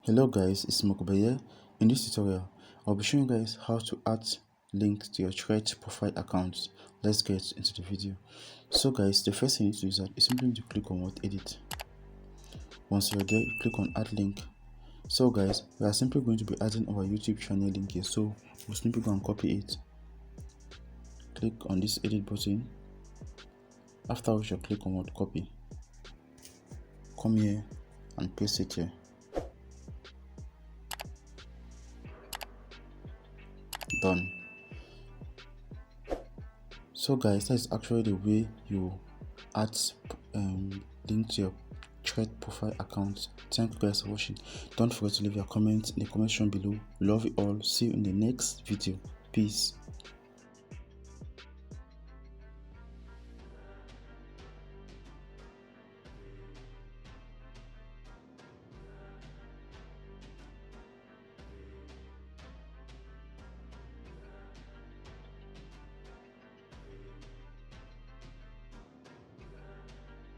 Hello guys, it's Mokuba here. In this tutorial, I'll be showing you guys how to add links to your Threads profile account. Let's get into the video. So guys, the first thing you need to do is simply need to click on edit. Once you're there, you click on add link. So guys, we are simply going to be adding our YouTube channel link here. So we'll simply go and copy it. Click on this edit button. After which you click on copy. Come here and paste it here. Done. So guys, that's actually the way you add link to your Threads profile account. Thank you guys for watching. Don't forget to leave your comments in the comment section below. Love you all. See you in the next video. Peace.